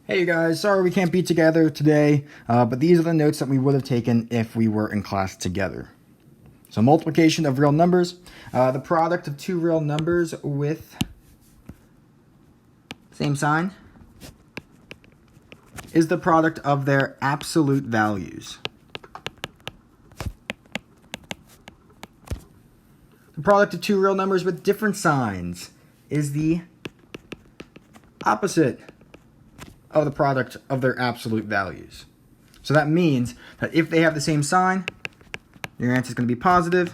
Hey guys, sorry we can't be together today, but these are the notes that we would have taken if we were in class together. So multiplication of real numbers, the product of two real numbers with same sign is the product of their absolute values. The product of two real numbers with different signs is the opposite of the product of their absolute values. So that means that if they have the same sign, your answer is going to be positive.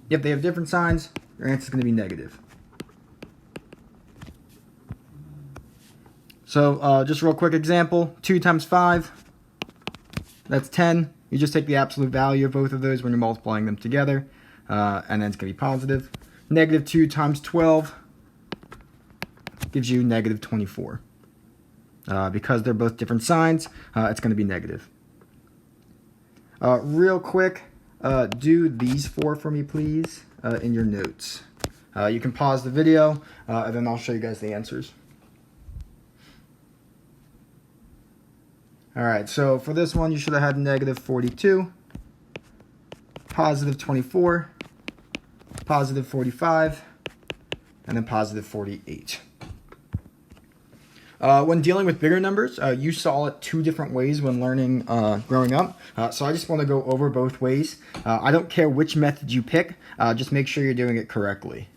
If they have different signs, your answer is going to be negative. So just a real quick example, 2 times 5, that's 10. You just take the absolute value of both of those when you're multiplying them together, and then it's going to be positive. Negative 2 times 12 gives you negative 24. Because they're both different signs, it's going to be negative. Real quick, do these four for me, please, in your notes. You can pause the video, and then I'll show you guys the answers. Alright, so for this one, you should have had negative 42, positive 24, positive 45, and then positive 48. When dealing with bigger numbers, you saw it two different ways when learning growing up. So I just want to go over both ways. I don't care which method you pick, just make sure you're doing it correctly.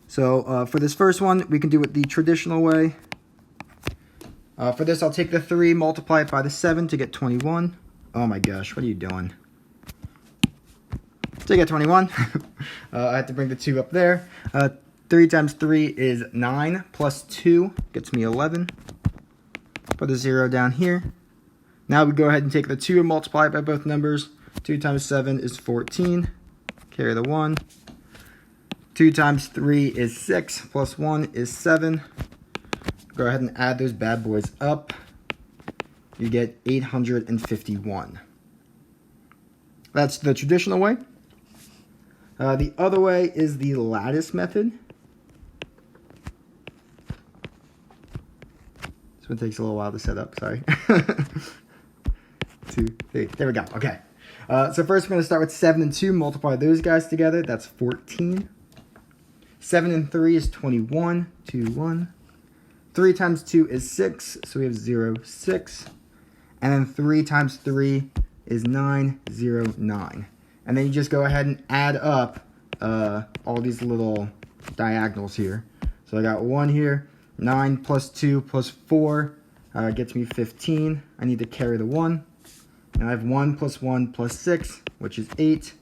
So for this first one, we can do it the traditional way. For this, I'll take the 3, multiply it by the 7 to get 21. Oh my gosh, what are you doing? To get 21, I have to bring the 2 up there. 3 times 3 is 9, plus 2 gets me 11. Put a 0 down here. Now we go ahead and take the 2 and multiply it by both numbers. 2 times 7 is 14. Carry the 1. 2 times 3 is 6, plus 1 is 7. Go ahead and add those bad boys up. You get 851. That's the traditional way. The other way is the lattice method. This one takes a little while to set up, sorry. 2, 3, there we go, okay. So first we're going to start with 7 and 2, multiply those guys together, that's 14. 7 and 3 is 21, 2, 1. 3 times 2 is 6, so we have 0, 6. And then 3 times 3 is 9, 0, 9. And then you just go ahead and add up all these little diagonals here. So I got 1 here, 9 plus 2 plus 4 gets me 15. I need to carry the 1. And I have 1 plus 1 plus 6, which is 8.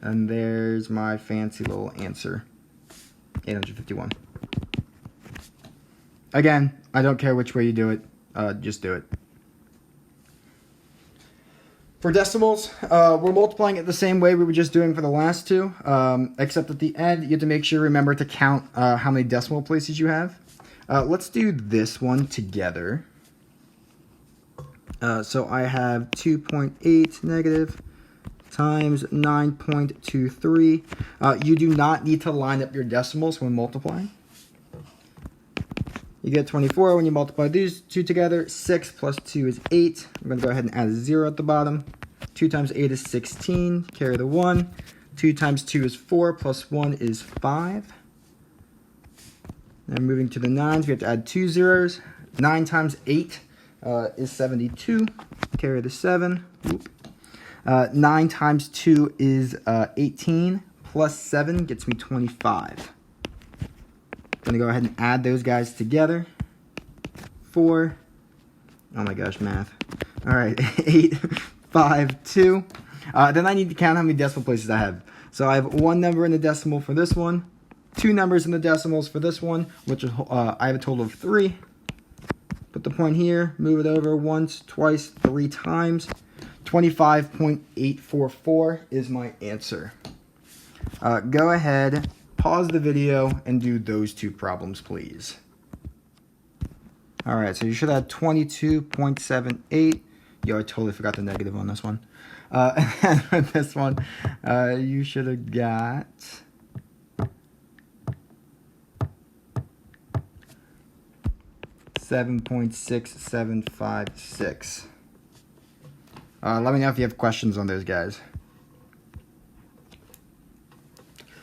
And there's my fancy little answer, 851. Again, I don't care which way you do it, just do it. For decimals, we're multiplying it the same way we were just doing for the last two, except at the end, you have to make sure, remember to count how many decimal places you have. Let's do this one together. So I have 2.8 negative times 9.23. You do not need to line up your decimals when multiplying. You get 24 when you multiply these two together. 6 plus 2 is 8. I'm going to go ahead and add a 0 at the bottom. 2 times 8 is 16. Carry the 1. 2 times 2 is 4. Plus 1 is 5. Now moving to the 9s, we have to add 2 zeros. 9 times 8 is 72. Carry the 7. 9 times 2 is 18. Plus 7 gets me 25. Going to go ahead and add those guys together. 4. Oh my gosh, math. All right, 8, 5, 2. Then I need to count how many decimal places I have. So I have one number in the decimal for this one, 2 numbers in the decimals for this one, which is, I have a total of 3. Put the point here, move it over once, twice, 3 times. 25.844 is my answer. Go ahead, pause the video, and do those two problems, please. Alright, so you should have 22.78. Yo, I totally forgot the negative on this one. And with this one, you should have got 7. 7.6756. Let me know if you have questions on those guys.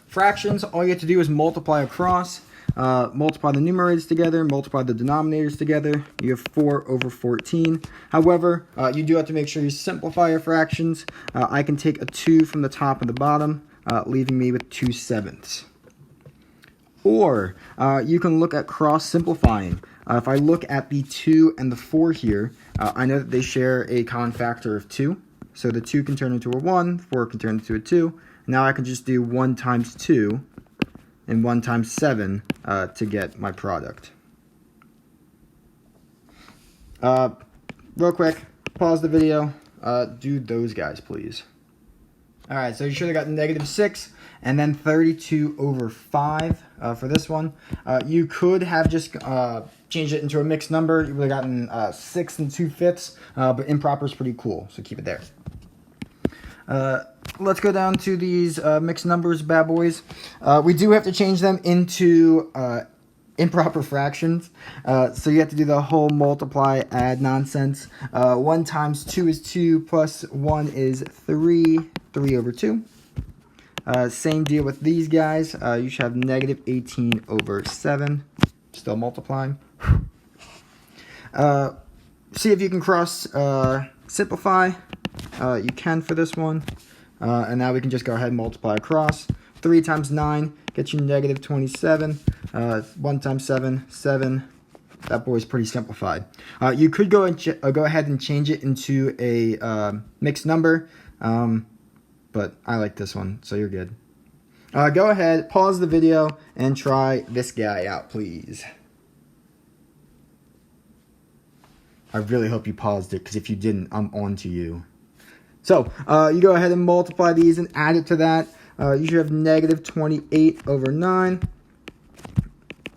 Fractions, all you have to do is multiply across. Multiply the numerators together, multiply the denominators together. You have 4 over 14. However, you do have to make sure you simplify your fractions. I can take a 2 from the top and the bottom, leaving me with 2/7. Or you can look at cross simplifying. If I look at the 2 and the 4 here, I know that they share a common factor of 2. So the 2 can turn into a 1, 4 can turn into a 2. Now I can just do 1 times 2 and 1 times 7 to get my product. Real quick, pause the video. Do those guys, please. Alright, so you should have gotten -6 and then 32 over 5 for this one. You could have just changed it into a mixed number. You would have gotten 6 2/5, but improper is pretty cool, so keep it there. Let's go down to these mixed numbers, bad boys. We do have to change them into improper fractions. So you have to do the whole multiply, add nonsense. 1 times 2 is 2, plus 1 is 3, 3 over 2. Same deal with these guys. You should have -18 over 7. Still multiplying. See if you can cross simplify. You can for this one. And now we can just go ahead and multiply across. 3 times 9 gets you -27. 1 times 7, 7. That boy's pretty simplified. You could go ahead and change it into a mixed number. But I like this one, so you're good. Go ahead, pause the video, and try this guy out, please. I really hope you paused it, because if you didn't, I'm on to you. So, you go ahead and multiply these and add it to that. You should have -28 over 9.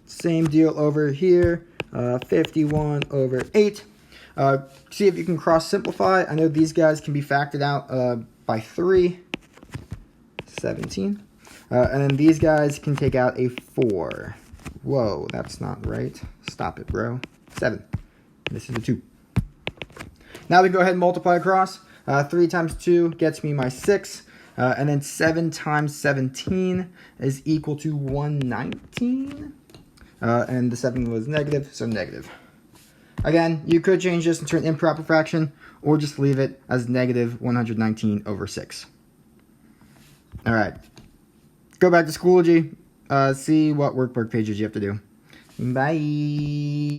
Same deal over here. 51 over 8. See if you can cross simplify. I know these guys can be factored out by 3. 17. And then these guys can take out a 4. Whoa, that's not right. Stop it, bro. 7. This is a 2. Now we go ahead and multiply across. 3 times 2 gets me my 6. And then 7 times 17 is equal to 119. And the 7 was negative, so negative. Again, you could change this into an improper fraction, or just leave it as -119 over 6. Alright. Go back to Schoology. See what workbook pages you have to do. Bye.